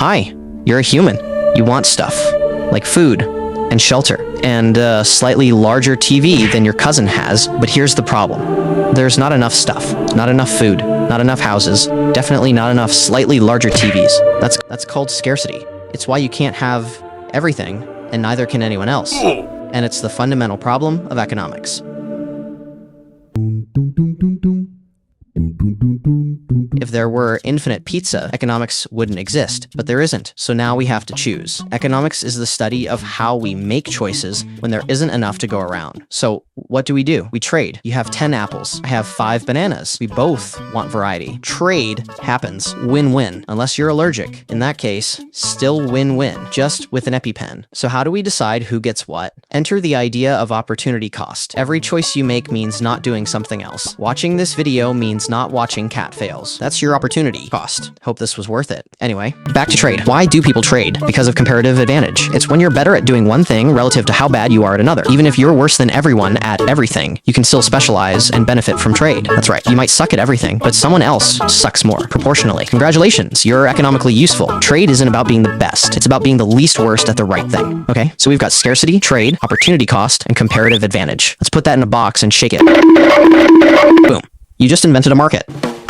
Hi, you're a human. You want stuff, like food and shelter, and a slightly larger TV than your cousin has, but here's the problem. There's not enough stuff, not enough food, not enough houses, definitely not enough slightly larger TVs. That's called scarcity. It's why you can't have everything, and neither can anyone else. And it's the fundamental problem of economics. If there were infinite pizza, economics wouldn't exist, but there isn't, so now we have to choose. Economics is the study of how we make choices when there isn't enough to go around. So what do? We trade. You have 10 apples. I have 5 bananas. We both want variety. Trade happens. Win-win. Unless you're allergic. In that case, still win-win, just with an EpiPen. So how do we decide who gets what? Enter the idea of opportunity cost. Every choice you make means not doing something else. Watching this video means not watching cat fails. That's your opportunity cost. Hope this was worth it. Anyway, back to trade. Why do people trade? Because of comparative advantage. It's when you're better at doing one thing relative to how bad you are at another. Even if you're worse than everyone at everything, you can still specialize and benefit from trade. That's right. You might suck at everything, but someone else sucks more, proportionally. Congratulations, you're economically useful. Trade isn't about being the best. It's about being the least worst at the right thing. Okay? So we've got scarcity, trade, opportunity cost, and comparative advantage. Let's put that in a box and shake it. Boom. You just invented a market.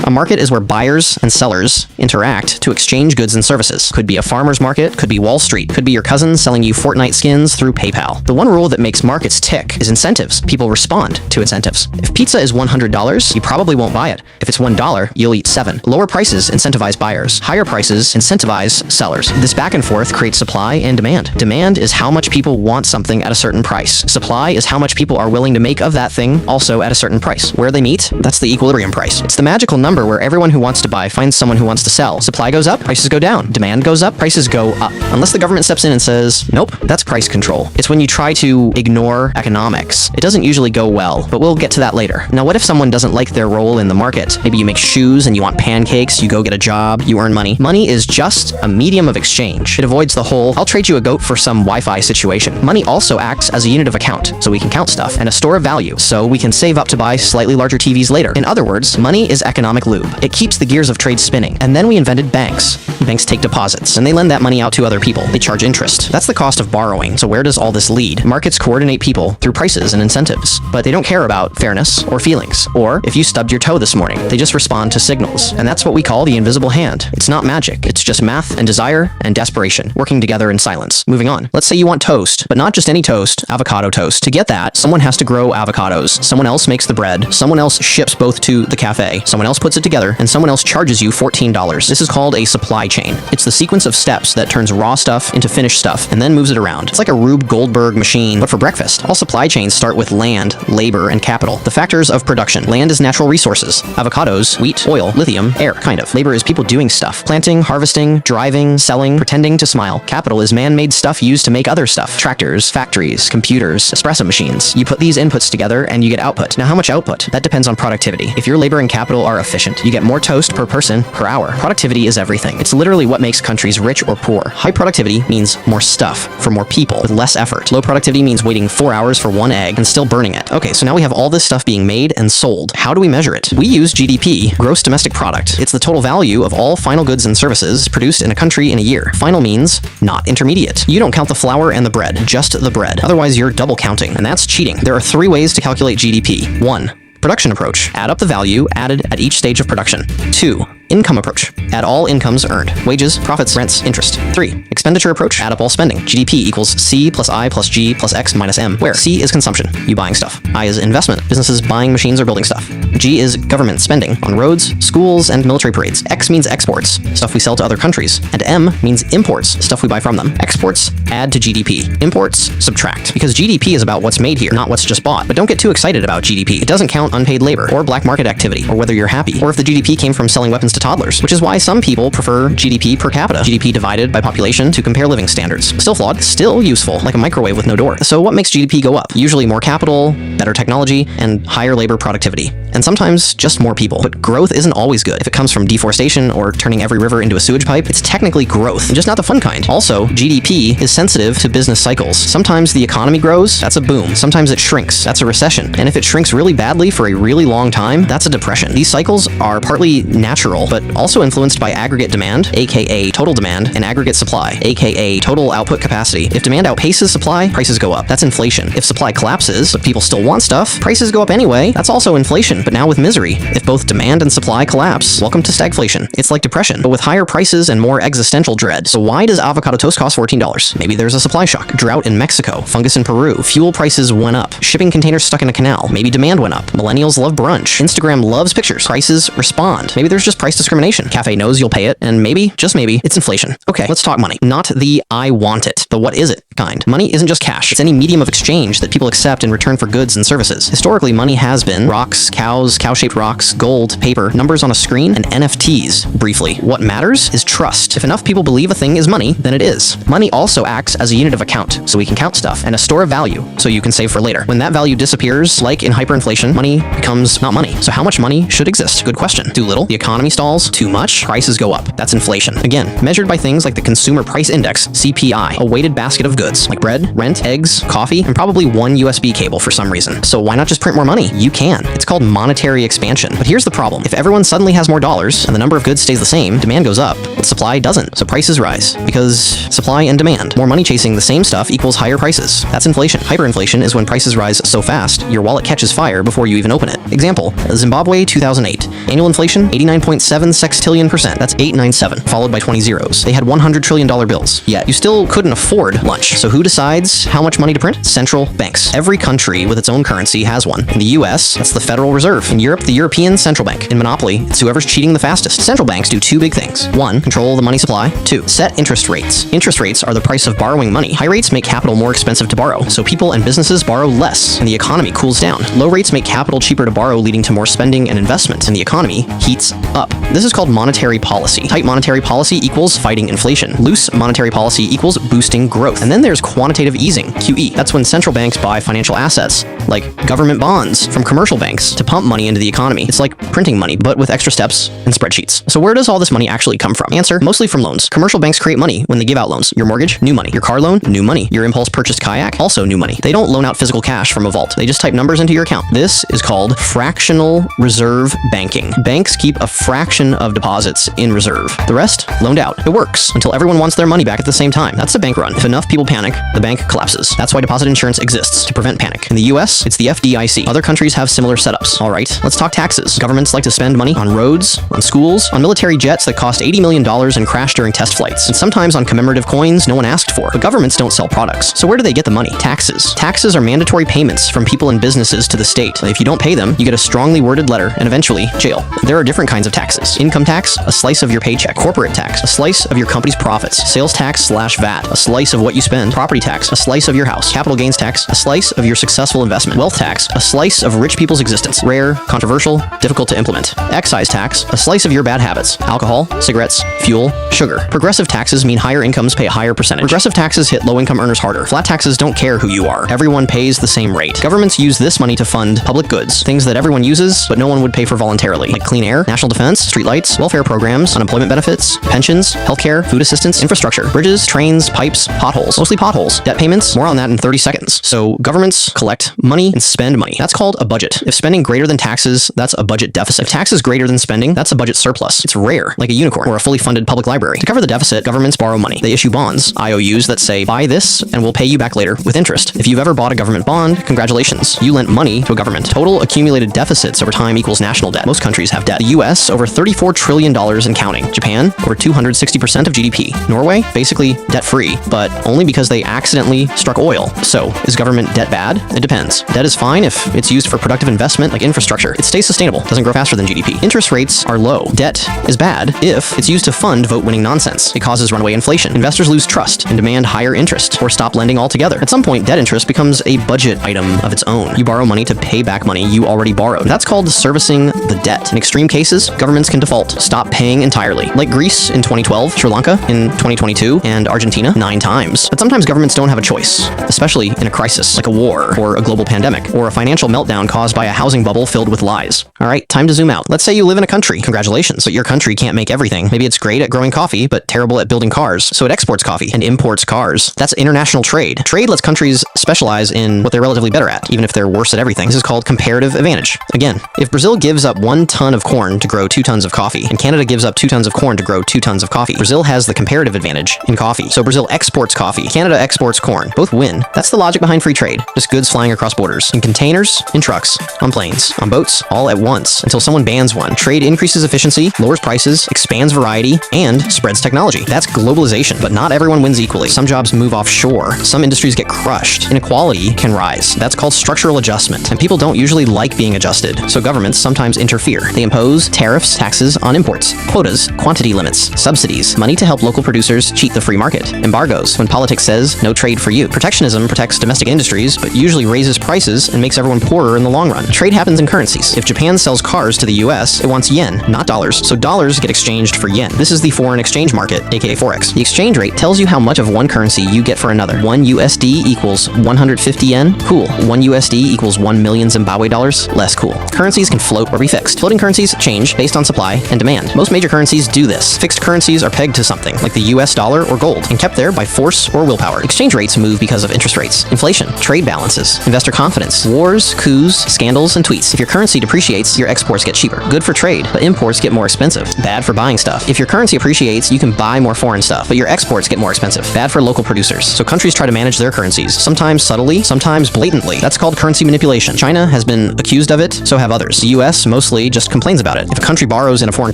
A market is where buyers and sellers interact to exchange goods and services. Could be a farmer's market, could be Wall Street, could be your cousin selling you Fortnite skins through PayPal. The one rule that makes markets tick is incentives. People respond to incentives. If pizza is $100, you probably won't buy it. If it's $1, you'll eat 7. Lower prices incentivize buyers. Higher prices incentivize sellers. This back and forth creates supply and demand. Demand is how much people want something at a certain price. Supply is how much people are willing to make of that thing also at a certain price. Where they meet, that's the equilibrium price. It's the magical number where everyone who wants to buy finds someone who wants to sell. Supply goes up, prices go down. Demand goes up, prices go up. Unless the government steps in and says, nope, that's price control. It's when you try to ignore economics. It doesn't usually go well, but we'll get to that later. Now, what if someone doesn't like their role in the market? Maybe you make shoes and you want pancakes, you go get a job, you earn money. Money is just a medium of exchange. It avoids the whole, I'll trade you a goat for some Wi-Fi situation. Money also acts as a unit of account, so we can count stuff, and a store of value, so we can save up to buy slightly larger TVs later. In other words, money is economic lube. It keeps the gears of trade spinning. And then we invented banks. Banks take deposits, and they lend that money out to other people. They charge interest. That's the cost of borrowing. So where does all this lead? Markets coordinate people through prices and incentives, but they don't care about fairness or feelings. Or if you stubbed your toe this morning, they just respond to signals. And that's what we call the invisible hand. It's not magic. It's just math and desire and desperation working together in silence. Moving on. Let's say you want toast, but not just any toast, avocado toast. To get that, someone has to grow avocados. Someone else makes the bread. Someone else ships both to the cafe. Someone else puts it together, and someone else charges you $14. This is called a supply chain. It's the sequence of steps that turns raw stuff into finished stuff and then moves it around. It's like a Rube Goldberg machine, but for breakfast. All supply chains start with land, labor, and capital. The factors of production. Land is natural resources. Avocados, wheat, oil, lithium, air, kind of. Labor is people doing stuff. Planting, harvesting, driving, selling, pretending to smile. Capital is man-made stuff used to make other stuff. Tractors, factories, computers, espresso machines. You put these inputs together and you get output. Now, how much output? That depends on productivity. If your labor and capital are efficient, you get more toast per person per hour. Productivity is everything. It's literally what makes countries rich or poor. High productivity means more stuff for more people with less effort. Low productivity means waiting 4 hours for one egg and still burning it. Okay, so now we have all this stuff being made and sold. How do we measure it? We use GDP, gross domestic product. It's the total value of all final goods and services produced in a country in a year. Final means not intermediate. You don't count the flour and the bread, just the bread. Otherwise, you're double counting, and that's cheating. There are 3 ways to calculate GDP. 1. Production approach. Add up the value added at each stage of production. 2. Income approach. Add all incomes earned. Wages, profits, rents, interest. 3. Expenditure approach. Add up all spending. GDP equals C plus I plus G plus X minus M, where C is consumption, you buying stuff. I is investment, businesses buying machines or building stuff. G is government spending on roads, schools, and military parades. X means exports, stuff we sell to other countries. And M means imports, stuff we buy from them. Exports add to GDP. Imports subtract, because GDP is about what's made here, not what's just bought. But don't get too excited about GDP. It doesn't count unpaid labor, or black market activity, or whether you're happy, or if the GDP came from selling weapons to toddlers, which is why some people prefer GDP per capita, GDP divided by population, to compare living standards. Still flawed, still useful, like a microwave with no door. So what makes GDP go up? Usually more capital, better technology, and higher labor productivity. and sometimes just more people. But growth isn't always good. If it comes from deforestation or turning every river into a sewage pipe, it's technically growth, just not the fun kind. Also, GDP is sensitive to business cycles. Sometimes the economy grows, that's a boom. Sometimes it shrinks, that's a recession. And if it shrinks really badly for a really long time, that's a depression. These cycles are partly natural, but also influenced by aggregate demand, aka total demand, and aggregate supply, aka total output capacity. If demand outpaces supply, prices go up. That's inflation. If supply collapses, but people still want stuff, prices go up anyway. That's also inflation, but now with misery. If both demand and supply collapse, welcome to stagflation. It's like depression, but with higher prices and more existential dread. So why does avocado toast cost $14? Maybe there's a supply shock. Drought in Mexico, fungus in Peru, fuel prices went up, shipping containers stuck in a canal, maybe demand went up, millennials love brunch, Instagram loves pictures, prices respond. Maybe there's just price discrimination. Cafe knows you'll pay it, and maybe, just maybe, it's inflation. Okay, let's talk money. Not the I want it, the what is it kind. Money isn't just cash. It's any medium of exchange that people accept in return for goods and services. Historically, money has been rocks, cows, cow-shaped rocks, gold, paper, numbers on a screen, and NFTs, briefly. What matters is trust. If enough people believe a thing is money, then it is. Money also acts as a unit of account, so we can count stuff, and a store of value, so you can save for later. When that value disappears, like in hyperinflation, money becomes not money. So how much money should exist? Good question. Too little? The economy stalls? Too much? Prices go up. That's inflation. Again, measured by things like the Consumer Price Index, CPI, a weighted basket of goods, like bread, rent, eggs, coffee, and probably one USB cable for some reason. So why not just print more money? You can. It's called monetary expansion. But here's the problem. If everyone suddenly has more dollars, and the number of goods stays the same, demand goes up, but supply doesn't. So prices rise. Because supply and demand. More money chasing the same stuff equals higher prices. That's inflation. Hyperinflation is when prices rise so fast, your wallet catches fire before you even open it. Example, Zimbabwe 2008. Annual inflation, 89.7 sextillion %. That's 897, followed by 20 zeros. They had $100 trillion bills. Yet, you still couldn't afford lunch. So who decides how much money to print? Central banks. Every country with its own currency has one. In the US, that's the Federal Reserve. In Europe, the European Central Bank. In Monopoly, it's whoever's cheating the fastest. Central banks do two big things. 1, control the money supply. 2, set interest rates. Interest rates are the price of borrowing money. High rates make capital more expensive to borrow, so people and businesses borrow less, and the economy cools down. Low rates make capital cheaper to borrow, leading to more spending and investment, and the economy heats up. This is called monetary policy. Tight monetary policy equals fighting inflation. Loose monetary policy equals boosting growth. And then there's quantitative easing, QE. That's when central banks buy financial assets, like government bonds, from commercial banks to pump money into the economy. It's like printing money, but with extra steps and spreadsheets. So where does all this money actually come from? Answer, mostly from loans. Commercial banks create money when they give out loans. Your mortgage, new money. Your car loan, new money. Your impulse purchased kayak, also new money. They don't loan out physical cash from a vault. They just type numbers into your account. This is called fractional reserve banking. Banks keep a fraction of deposits in reserve. The rest, loaned out. It works until everyone wants their money back at the same time. That's a bank run. If enough people panic, the bank collapses. That's why deposit insurance exists, to prevent panic. In the US, it's the FDIC. Other countries have similar setups. All right, let's talk taxes. Governments like to spend money on roads, on schools, on military jets that cost $80 million and crash during test flights, and sometimes on commemorative coins no one asked for. But governments don't sell products. So where do they get the money? Taxes. Taxes are mandatory payments from people and businesses to the state. If you don't pay them, you get a strongly worded letter and eventually jail. There are different kinds of taxes. Income tax, a slice of your paycheck. Corporate tax, a slice of your company's profits. Sales tax / VAT, a slice of what you spend. Property tax, a slice of your house. Capital gains tax, a slice of your successful investment. Wealth tax, a slice of rich people's existence. Rare, controversial, difficult to implement. Excise tax, a slice of your bad habits. Alcohol, cigarettes, fuel, sugar. Progressive taxes mean higher incomes pay a higher percentage. Progressive taxes hit low-income earners harder. Flat taxes don't care who you are. Everyone pays the same rate. Governments use this money to fund public goods, things that everyone uses, but no one would pay for voluntarily, like clean air, national defense, streetlights, welfare programs, unemployment benefits, pensions, healthcare, food assistance, infrastructure, bridges, trains, pipes, potholes, mostly potholes, debt payments, more on that in 30 seconds. So governments collect money and spend money. That's called a budget. If spending greater than taxes, that's a budget deficit. If taxes greater than spending, that's a budget surplus. It's rare, like a unicorn or a fully funded public library. To cover the deficit, governments borrow money. They issue bonds, IOUs, that say, buy this and we'll pay you back later with interest. If you've ever bought a government bond, congratulations. You lent money to a government. Total accumulated deficits over time equals national debt. Most countries have debt. The US, over $34 trillion and counting. Japan, over 260% of GDP. Norway, basically debt-free, but only because they accidentally struck oil. So, is government debt bad? It depends. Debt is fine if it's used for productive investment like infrastructure. It stays sustainable, doesn't grow faster than GDP. Interest rates are low. Debt is bad if it's used to fund vote-winning nonsense. It causes runaway inflation. Investors lose trust and demand higher interest or stop lending altogether. At some point, debt interest becomes a budget item of its own. You borrow money to pay back money you already borrowed. That's called servicing the debt. In extreme cases, governments can default, stop paying entirely, like Greece in 2012, Sri Lanka in 2022, and Argentina 9 times. But sometimes governments don't have a choice, especially in a crisis like a war or a global pandemic or a financial meltdown caused by a housing bubble bowl filled with lies. All right, time to zoom out. Let's say you live in a country. Congratulations, but your country can't make everything. Maybe it's great at growing coffee, but terrible at building cars. So it exports coffee and imports cars. That's international trade. Trade lets countries specialize in what they're relatively better at, even if they're worse at everything. This is called comparative advantage. Again, if Brazil gives up 1 ton of corn to grow 2 tons of coffee, and Canada gives up 2 tons of corn to grow 2 tons of coffee, Brazil has the comparative advantage in coffee. So Brazil exports coffee. Canada exports corn. Both win. That's the logic behind free trade. Just goods flying across borders. In containers, in trucks, on planes, on boats, all at once, until someone bans one. Trade increases efficiency, lowers prices, expands variety, and spreads technology. That's globalization, but not everyone wins equally. Some jobs move offshore. Some industries get crushed. Inequality can rise. That's called structural adjustment, and people don't usually like being adjusted, so governments sometimes interfere. They impose tariffs, taxes on imports, quotas, quantity limits, subsidies, money to help local producers cheat the free market, embargoes when politics says no trade for you. Protectionism protects domestic industries, but usually raises prices and makes everyone poorer in the long run. Trade happens in currencies. If Japan sells cars to the US, it wants yen, not dollars, so dollars get exchanged for yen. This is the foreign exchange market, aka Forex. The exchange rate tells you how much of one currency you get for another. 1 USD equals 150 yen? Cool. 1 USD equals 1 million Zimbabwe dollars? Less cool. Currencies can float or be fixed. Floating currencies change based on supply and demand. Most major currencies do this. Fixed currencies are pegged to something, like the US dollar or gold, and kept there by force or willpower. Exchange rates move because of interest rates, inflation, trade balances, investor confidence, wars, coups, scandals, and tweets. If your currency depreciates, your exports get cheaper. Good for trade, but imports get more expensive. Bad for buying stuff. If your currency appreciates, you can buy more foreign stuff, but your exports get more expensive. Bad for local producers. So countries try to manage their currencies, sometimes subtly, sometimes blatantly. That's called currency manipulation. China has been accused of it, so have others. The US mostly just complains about it. If a country borrows in a foreign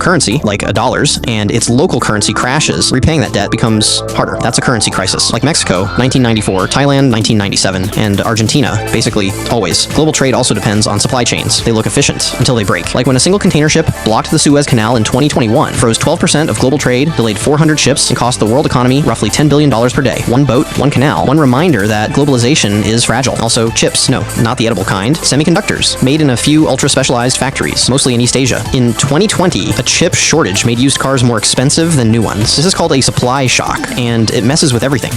currency, like dollars, and its local currency crashes, repaying that debt becomes harder. That's a currency crisis. Like Mexico, 1994, Thailand, 1997, and Argentina, basically always. Global trade also depends on supply chains. They look efficient until they break. Like when a single container ship blocked the Suez Canal in 2021, froze 12% of global trade, delayed 400 ships, and cost the world economy roughly $10 billion per day. One boat, one canal. One reminder that globalization is fragile. Also, chips. No, not the edible kind. Semiconductors. Made in a few ultra-specialized factories, mostly in East Asia. In 2020, a chip shortage made used cars more expensive than new ones. This is called a supply shock, and it messes with everything.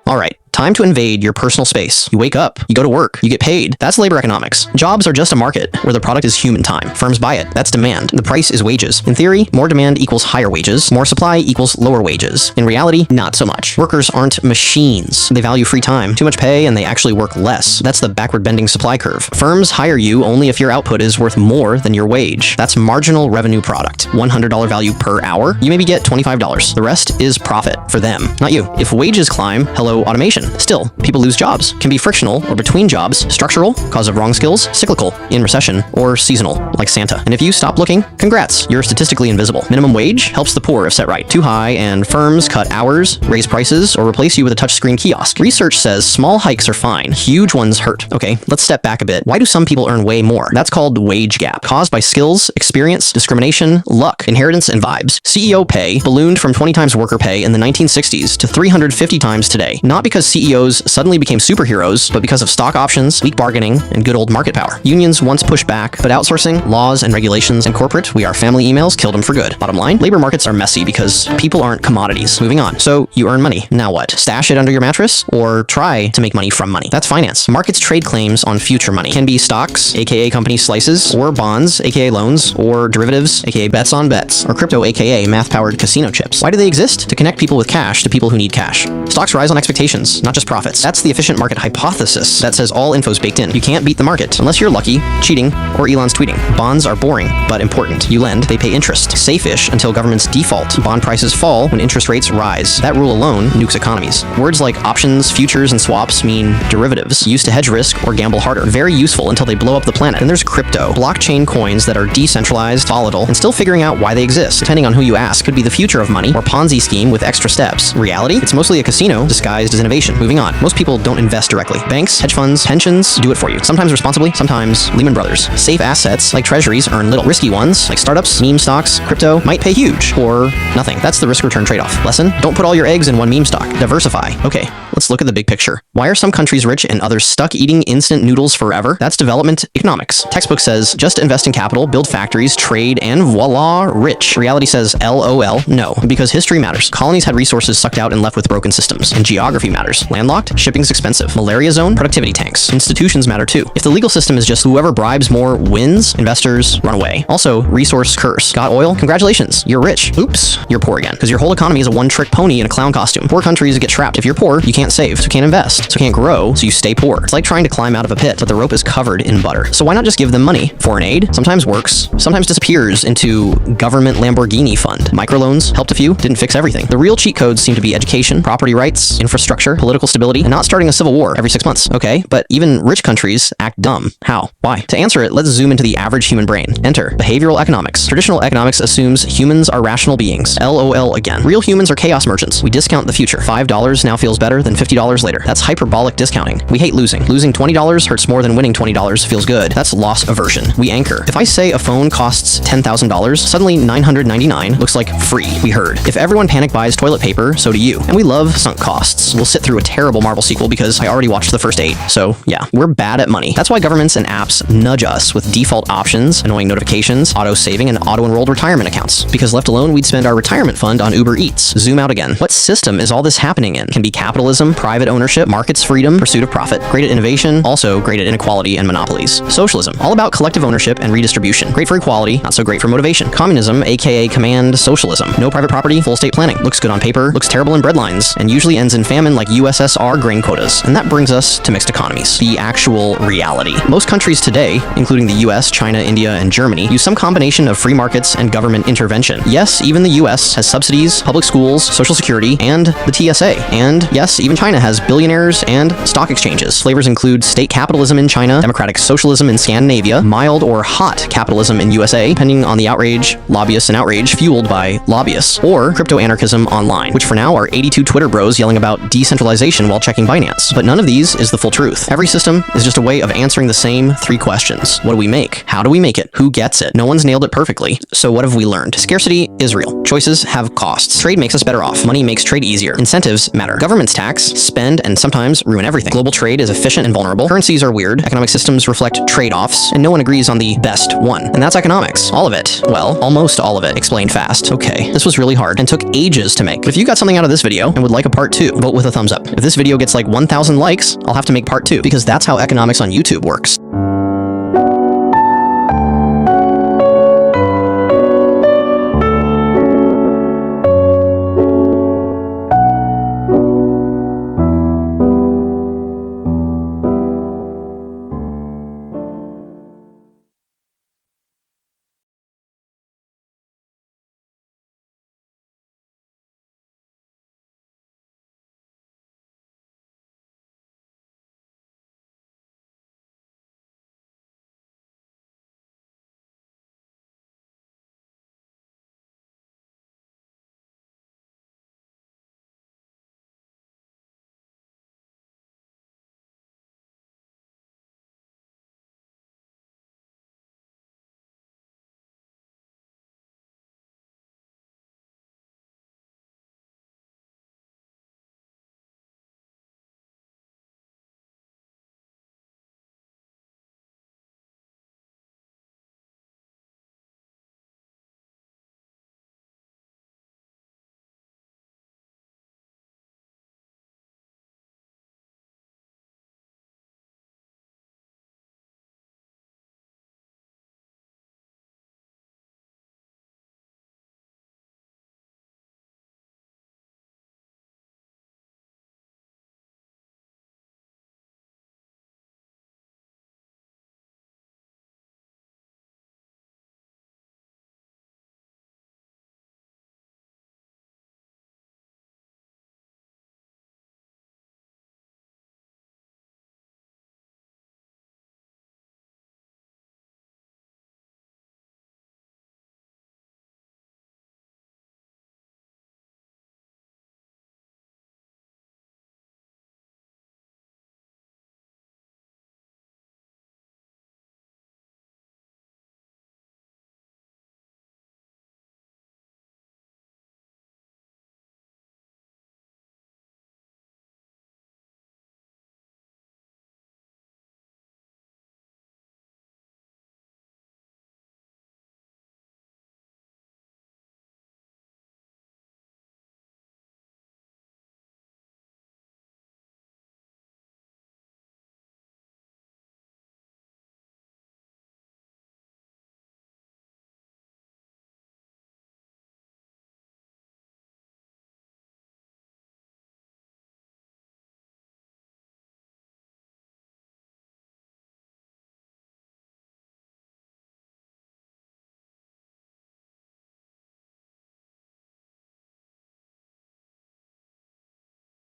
All right. Time to invade your personal space. You wake up, you go to work, you get paid. That's labor economics. Jobs are just a market where the product is human time. Firms buy it. That's demand. The price is wages. In theory, more demand equals higher wages. More supply equals lower wages. In reality, not so much. Workers aren't machines. They value free time, too much pay, and they actually work less. That's the backward bending supply curve. Firms hire you only if your output is worth more than your wage. That's marginal revenue product. $100 value per hour. You maybe get $25. The rest is profit for them, not you. If wages climb, hello automation. Still, people lose jobs. Can be frictional or between jobs, structural, cause of wrong skills, cyclical, in recession, or seasonal, like Santa. And if you stop looking, congrats, you're statistically invisible. Minimum wage helps the poor if set right. Too high, and firms cut hours, raise prices, or replace you with a touchscreen kiosk. Research says small hikes are fine. Huge ones hurt. Okay, let's step back a bit. Why do some people earn way more? That's called wage gap, caused by skills, experience, discrimination, luck, inheritance, and vibes. CEO pay ballooned from 20 times worker pay in the 1960s to 350 times today. Not because CEOs suddenly became superheroes, but because of stock options, weak bargaining, and good old market power. Unions once pushed back, but outsourcing, laws, and regulations, and corporate, we are family emails killed them for good. Bottom line, labor markets are messy because people aren't commodities. Moving on. So you earn money. Now what? Stash it under your mattress? Or try to make money from money? That's finance. Markets trade claims on future money. Can be stocks, aka company slices, or bonds, aka loans, or derivatives, aka bets on bets, or crypto, aka math-powered casino chips. Why do they exist? To connect people with cash to people who need cash. Stocks rise on expectations, not just profits. That's the efficient market hypothesis that says all info's baked in. You can't beat the market unless you're lucky, cheating, or Elon's tweeting. Bonds are boring, but important. You lend, they pay interest. Safe-ish until governments default. Bond prices fall when interest rates rise. That rule alone nukes economies. Words like options, futures, and swaps mean derivatives, used to hedge risk or gamble harder. Very useful until they blow up the planet. Then there's crypto, blockchain coins that are decentralized, volatile, and still figuring out why they exist. Depending on who you ask, could be the future of money or Ponzi scheme with extra steps. Reality? It's mostly a casino disguised as innovation. Moving on. Most people don't invest directly. Banks, hedge funds, pensions do it for you. Sometimes responsibly, sometimes Lehman Brothers. Safe assets like treasuries earn little. Risky ones like startups, meme stocks, crypto might pay huge or nothing. That's the risk-return trade-off. Lesson? Don't put all your eggs in one meme stock. Diversify. Okay, Let's look at the big picture. Why are some countries rich and others stuck eating instant noodles forever? That's development economics. Textbook says, just invest in capital, build factories, trade, and voila, rich. Reality says, LOL, no, because history matters. Colonies had resources sucked out and left with broken systems, and geography matters. Landlocked, shipping's expensive. Malaria zone, productivity tanks. Institutions matter too. If the legal system is just whoever bribes more wins, investors run away. Also, resource curse. Got oil? Congratulations, you're rich. Oops, you're poor again, because your whole economy is a one-trick pony in a clown costume. Poor countries get trapped. If you're poor, you can't save, so can't invest, so can't grow, so you stay poor. It's like trying to climb out of a pit, but the rope is covered in butter. So why not just give them money? Foreign aid sometimes works, sometimes disappears into government Lamborghini fund. Microloans helped a few, didn't fix everything. The real cheat codes seem to be education, property rights, infrastructure, political stability, and not starting a civil war every 6 months. Okay, but even rich countries act dumb. How? Why? To answer it, let's zoom into the average human brain. Enter behavioral economics. Traditional economics assumes humans are rational beings. LOL again. Real humans are chaos merchants. We discount the future. $5 now feels better than $50 later. That's hyperbolic discounting. We hate losing. Losing $20 hurts more than winning $20 feels good. That's loss aversion. We anchor. If I say a phone costs $10,000, suddenly $999 looks like free. We heard. If everyone panic buys toilet paper, so do you. And we love sunk costs. We'll sit through a terrible Marvel sequel because I already watched the first 8. So yeah, we're bad at money. That's why governments and apps nudge us with default options, annoying notifications, auto saving, and auto-enrolled retirement accounts. Because left alone, we'd spend our retirement fund on Uber Eats. Zoom out again. What system is all this happening in? Can be capitalism, private ownership, markets freedom, pursuit of profit. Great at innovation, also great at inequality and monopolies. Socialism, all about collective ownership and redistribution. Great for equality, not so great for motivation. Communism, aka command socialism. No private property, full state planning. Looks good on paper, looks terrible in breadlines, and usually ends in famine like USSR grain quotas. And that brings us to mixed economies. The actual reality. Most countries today, including the US, China, India, and Germany, use some combination of free markets and government intervention. Yes, even the US has subsidies, public schools, social security, and the TSA. And yes, even China has billionaires and stock exchanges. Flavors include state capitalism in China, democratic socialism in Scandinavia, mild or hot capitalism in USA, depending on the outrage, lobbyists and outrage fueled by lobbyists, or crypto-anarchism online, which for now are 82 Twitter bros yelling about decentralization while checking Binance. But none of these is the full truth. Every system is just a way of answering the same 3 questions. What do we make? How do we make it? Who gets it? No one's nailed it perfectly. So what have we learned? Scarcity is real. Choices have costs. Trade makes us better off. Money makes trade easier. Incentives matter. Governments tax, spend, and sometimes ruin everything. Global trade is efficient and vulnerable. Currencies are weird. Economic systems reflect trade-offs, and no one agrees on the best one. And that's economics. All of it. Well, almost all of it. Explained fast. Okay, this was really hard and took ages to make. But if you got something out of this video and would like a part 2, vote with a thumbs up. If this video gets like 1,000 likes, I'll have to make part 2, because that's how economics on YouTube works.